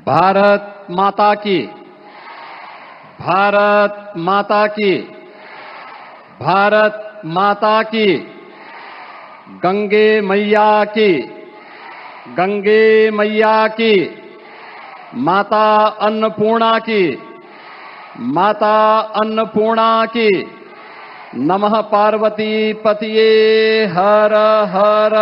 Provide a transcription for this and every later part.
भारत माता की, भारत माता की, भारत माता की, गंगे मैया की, गंगे मैया की, माता अन्नपूर्णा की, माता अन्नपूर्णा की, नमः पार्वती पतिये हर हर।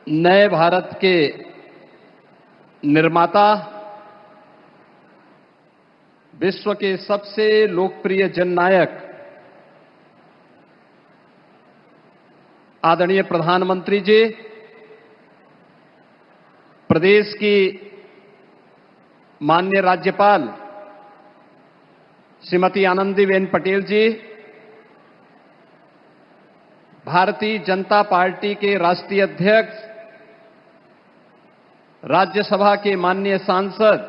नए भारत के निर्माता, विश्व के सबसे लोकप्रिय जननायक आदरणीय प्रधानमंत्री जी, प्रदेश की माननीय राज्यपाल श्रीमती आनंदीबेन पटेल जी, भारतीय जनता पार्टी के राष्ट्रीय अध्यक्ष, राज्यसभा के माननीय सांसद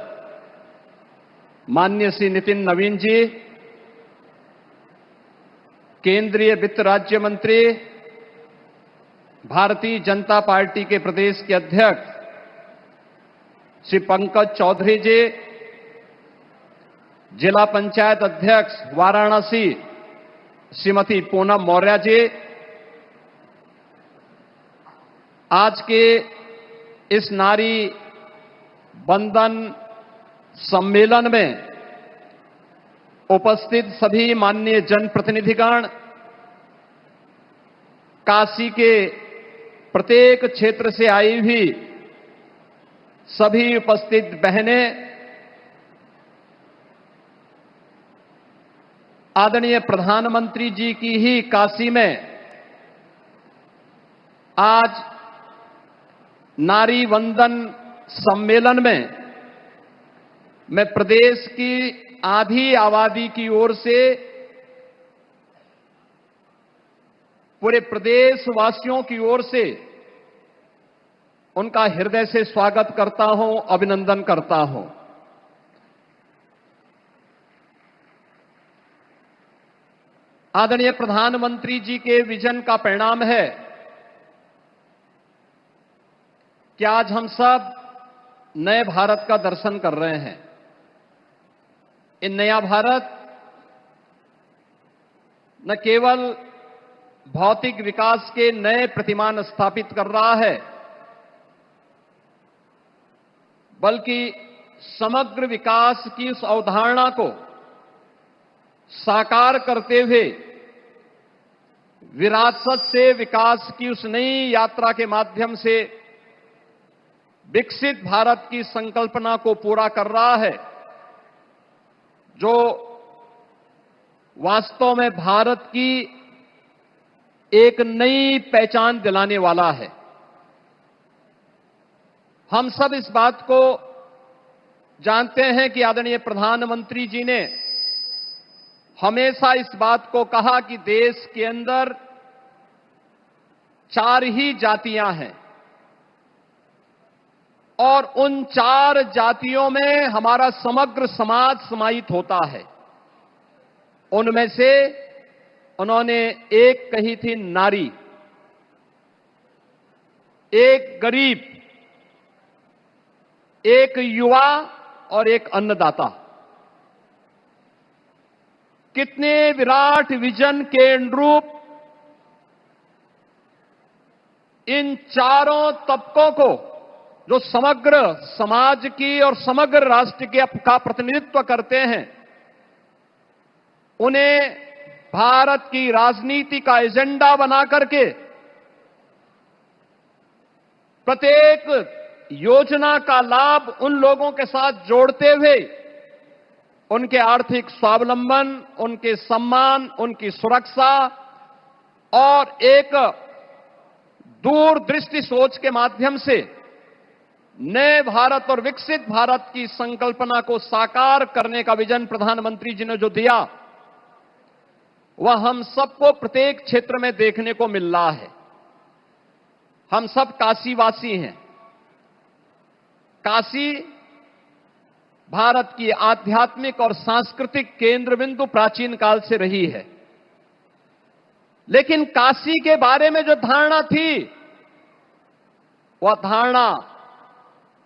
माननीय श्री नितिन नवीन जी, केंद्रीय वित्त राज्य मंत्री, भारतीय जनता पार्टी के प्रदेश के अध्यक्ष श्री पंकज चौधरी जी, जिला पंचायत अध्यक्ष वाराणसी श्रीमती पूनम मौर्य जी, आज के इस नारी बंधन सम्मेलन में उपस्थित सभी माननीय जनप्रतिनिधिगण, काशी के प्रत्येक क्षेत्र से आई हुई सभी उपस्थित बहनें, आदरणीय प्रधानमंत्री जी की ही काशी में आज नारी वंदन सम्मेलन में मैं प्रदेश की आधी आबादी की ओर से पूरे प्रदेशवासियों की ओर से उनका हृदय से स्वागत करता हूं, अभिनंदन करता हूं। आदरणीय प्रधानमंत्री जी के विजन का परिणाम है कि आज हम सब नए भारत का दर्शन कर रहे हैं। ये नया भारत न केवल भौतिक विकास के नए प्रतिमान स्थापित कर रहा है, बल्कि समग्र विकास की उस अवधारणा को साकार करते हुए विरासत से विकास की उस नई यात्रा के माध्यम से विकसित भारत की संकल्पना को पूरा कर रहा है, जो वास्तव में भारत की एक नई पहचान दिलाने वाला है। हम सब इस बात को जानते हैं कि आदरणीय प्रधानमंत्री जी ने हमेशा इस बात को कहा कि देश के अंदर 4 ही जातियां हैं और उन 4 जातियों में हमारा समग्र समाज समाहित होता है। उनमें से उन्होंने एक कही थी नारी, एक गरीब, एक युवा और एक अन्नदाता। कितने विराट विजन के अनुरूप इन चारों तबकों को, जो समग्र समाज की और समग्र राष्ट्र का प्रतिनिधित्व करते हैं, उन्हें भारत की राजनीति का एजेंडा बना करके प्रत्येक योजना का लाभ उन लोगों के साथ जोड़ते हुए उनके आर्थिक स्वावलंबन, उनके सम्मान, उनकी सुरक्षा और एक दूरदृष्टि सोच के माध्यम से नए भारत और विकसित भारत की संकल्पना को साकार करने का विजन प्रधानमंत्री जी ने जो दिया, वह हम सबको प्रत्येक क्षेत्र में देखने को मिल रहा है। हम सब काशीवासी हैं। काशी भारत की आध्यात्मिक और सांस्कृतिक केंद्र बिंदु प्राचीन काल से रही है, लेकिन काशी के बारे में जो धारणा थी वह धारणा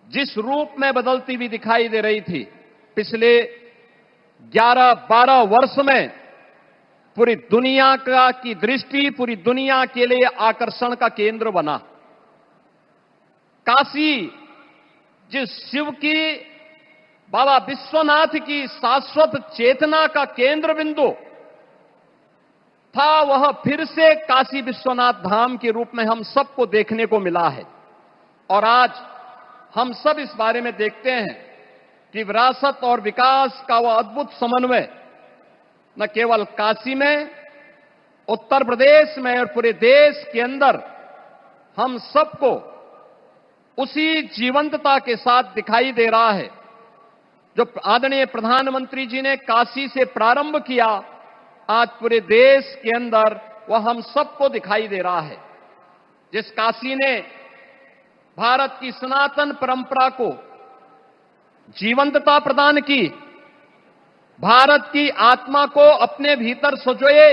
जिस रूप में बदलती हुई दिखाई दे रही थी, पिछले 11-12 वर्ष में पूरी दुनिया की दृष्टि पूरी दुनिया के लिए आकर्षण का केंद्र बना। काशी जिस शिव की, बाबा विश्वनाथ की शाश्वत चेतना का केंद्र बिंदु था, वह फिर से काशी विश्वनाथ धाम के रूप में हम सबको देखने को मिला है। और आज हम सब इस बारे में देखते हैं कि विरासत और विकास का वह अद्भुत समन्वय न केवल काशी में, उत्तर प्रदेश में और पूरे देश के अंदर हम सबको उसी जीवंतता के साथ दिखाई दे रहा है जो आदरणीय प्रधानमंत्री जी ने काशी से प्रारंभ किया। आज पूरे देश के अंदर वह हम सबको दिखाई दे रहा है। जिस काशी ने भारत की सनातन परंपरा को जीवंतता प्रदान की, भारत की आत्मा को अपने भीतर सजोए,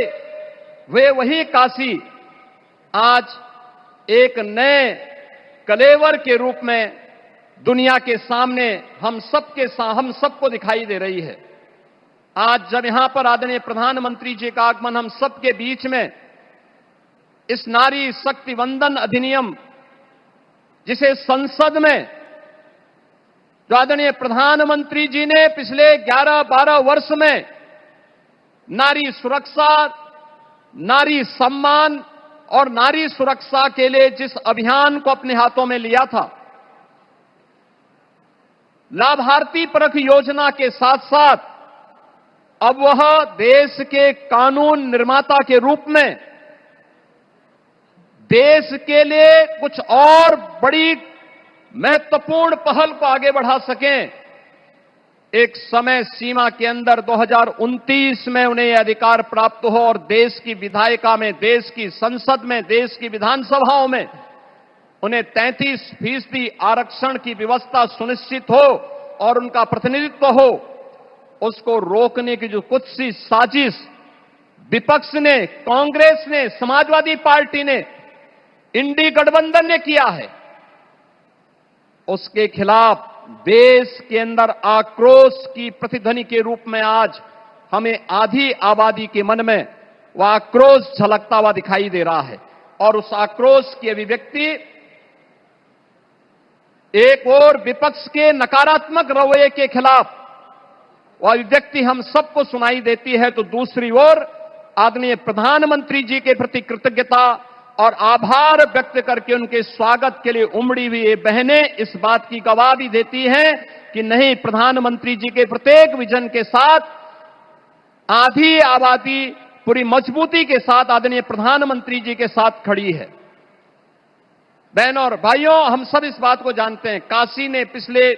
वे वही काशी आज एक नए कलेवर के रूप में दुनिया के सामने हम सबको दिखाई दे रही है। आज जब यहां पर आदरणीय प्रधानमंत्री जी का आगमन हम सबके बीच में इस नारी शक्ति वंदन अधिनियम, जिसे संसद में जो आदरणीय प्रधानमंत्री जी ने पिछले 11-12 वर्ष में नारी सुरक्षा, नारी सम्मान और नारी सुरक्षा के लिए जिस अभियान को अपने हाथों में लिया था, लाभार्थी परख योजना के साथ साथ अब वह देश के कानून निर्माता के रूप में देश के लिए कुछ और बड़ी महत्वपूर्ण पहल को आगे बढ़ा सकें। एक समय सीमा के अंदर 2029 में उन्हें यह अधिकार प्राप्त हो और देश की विधायिका में, देश की संसद में, देश की विधानसभाओं में उन्हें 33% आरक्षण की व्यवस्था सुनिश्चित हो और उनका प्रतिनिधित्व हो। उसको रोकने की जो कुछ सी साजिश विपक्ष ने, कांग्रेस ने, समाजवादी पार्टी ने, इंडी गठबंधन ने किया है, उसके खिलाफ देश के अंदर आक्रोश की प्रतिध्वनि के रूप में आज हमें आधी आबादी के मन में वह आक्रोश झलकता हुआ दिखाई दे रहा है। और उस आक्रोश की अभिव्यक्ति एक और विपक्ष के नकारात्मक रवैये के खिलाफ वह अभिव्यक्ति हम सबको सुनाई देती है, तो दूसरी ओर आदरणीय प्रधानमंत्री जी के प्रति कृतज्ञता और आभार व्यक्त करके उनके स्वागत के लिए उमड़ी हुई ये बहनें इस बात की गवाही देती हैं कि नहीं, प्रधानमंत्री जी के प्रत्येक विजन के साथ आधी आबादी पूरी मजबूती के साथ आदरणीय प्रधानमंत्री जी के साथ खड़ी है। बहनों और भाइयों, हम सब इस बात को जानते हैं, काशी ने पिछले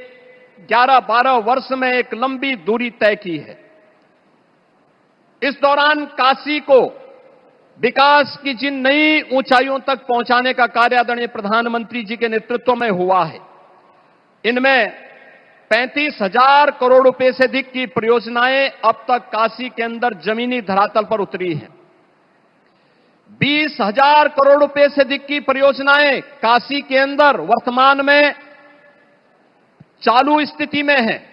11-12 वर्ष में एक लंबी दूरी तय की है। इस दौरान काशी को विकास की जिन नई ऊंचाइयों तक पहुंचाने का कार्य आदरणीय प्रधानमंत्री जी के नेतृत्व में हुआ है, इनमें 35,000 करोड़ रुपए से अधिक की परियोजनाएं अब तक काशी के अंदर जमीनी धरातल पर उतरी हैं। 20,000 करोड़ रुपए से अधिक की परियोजनाएं काशी के अंदर वर्तमान में चालू स्थिति में है।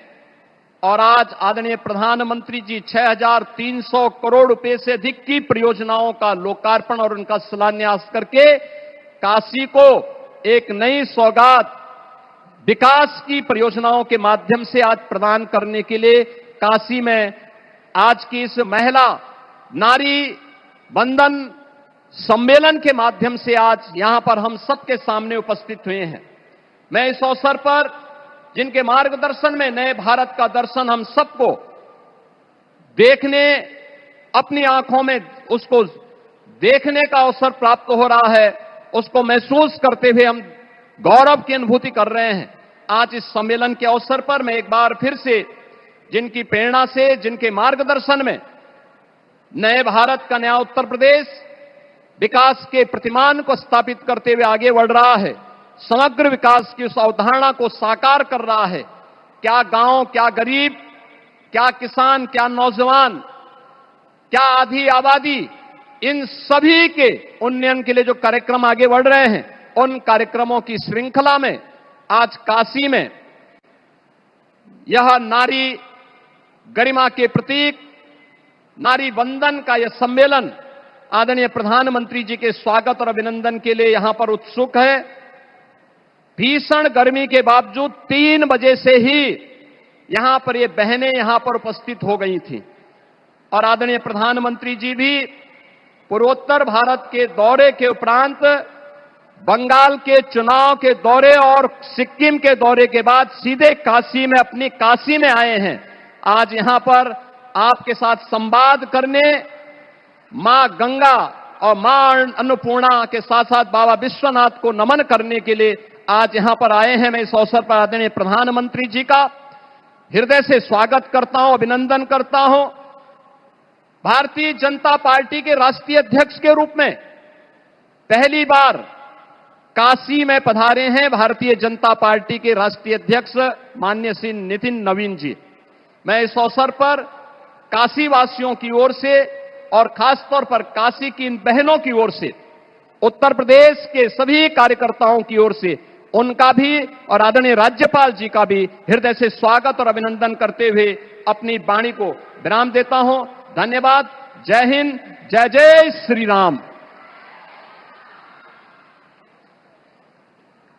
और आज आदरणीय प्रधानमंत्री जी 6,300 करोड़ रुपए से अधिक की परियोजनाओं का लोकार्पण और उनका शिलान्यास करके काशी को एक नई सौगात विकास की परियोजनाओं के माध्यम से आज प्रदान करने के लिए काशी में आज की इस महिला नारी वंदन सम्मेलन के माध्यम से आज यहां पर हम सबके सामने उपस्थित हुए हैं। मैं इस अवसर पर जिनके मार्गदर्शन में नए भारत का दर्शन हम सबको देखने, अपनी आंखों में उसको देखने का अवसर प्राप्त हो रहा है, उसको महसूस करते हुए हम गौरव की अनुभूति कर रहे हैं। आज इस सम्मेलन के अवसर पर मैं एक बार फिर से जिनकी प्रेरणा से, जिनके मार्गदर्शन में नए भारत का नया उत्तर प्रदेश विकास के प्रतिमान को स्थापित करते हुए आगे बढ़ रहा है, समग्र विकास की उस अवधारणा को साकार कर रहा है। क्या गांव, क्या गरीब, क्या किसान, क्या नौजवान, क्या आधी आबादी, इन सभी के उन्नयन के लिए जो कार्यक्रम आगे बढ़ रहे हैं, उन कार्यक्रमों की श्रृंखला में आज काशी में यह नारी गरिमा के प्रतीक नारी वंदन का यह सम्मेलन आदरणीय प्रधानमंत्री जी के स्वागत और अभिनंदन के लिए यहां पर उत्सुक है। भीषण गर्मी के बावजूद 3 बजे से ही यहां पर ये बहनें यहां पर उपस्थित हो गई थी और आदरणीय प्रधानमंत्री जी भी पूर्वोत्तर भारत के दौरे के उपरांत बंगाल के चुनाव के दौरे और सिक्किम के दौरे के बाद सीधे काशी में अपनी काशी में आए हैं। आज यहां पर आपके साथ संवाद करने मां गंगा और मां अन्नपूर्णा के साथ साथ बाबा विश्वनाथ को नमन करने के लिए आज यहां पर आए हैं। मैं इस अवसर पर आदरणीय प्रधानमंत्री जी का हृदय से स्वागत करता हूं, अभिनंदन करता हूं। भारतीय जनता पार्टी के राष्ट्रीय अध्यक्ष के रूप में पहली बार काशी में पधारे हैं भारतीय जनता पार्टी के राष्ट्रीय अध्यक्ष माननीय श्री नितिन नवीन जी। मैं इस अवसर पर काशी वासियों की ओर से और खासतौर पर काशी की इन बहनों की ओर से, उत्तर प्रदेश के सभी कार्यकर्ताओं की ओर से उनका भी और आदरणीय राज्यपाल जी का भी हृदय से स्वागत और अभिनंदन करते हुए अपनी वाणी को विराम देता हूं। धन्यवाद। जय हिंद, जय जय श्री राम।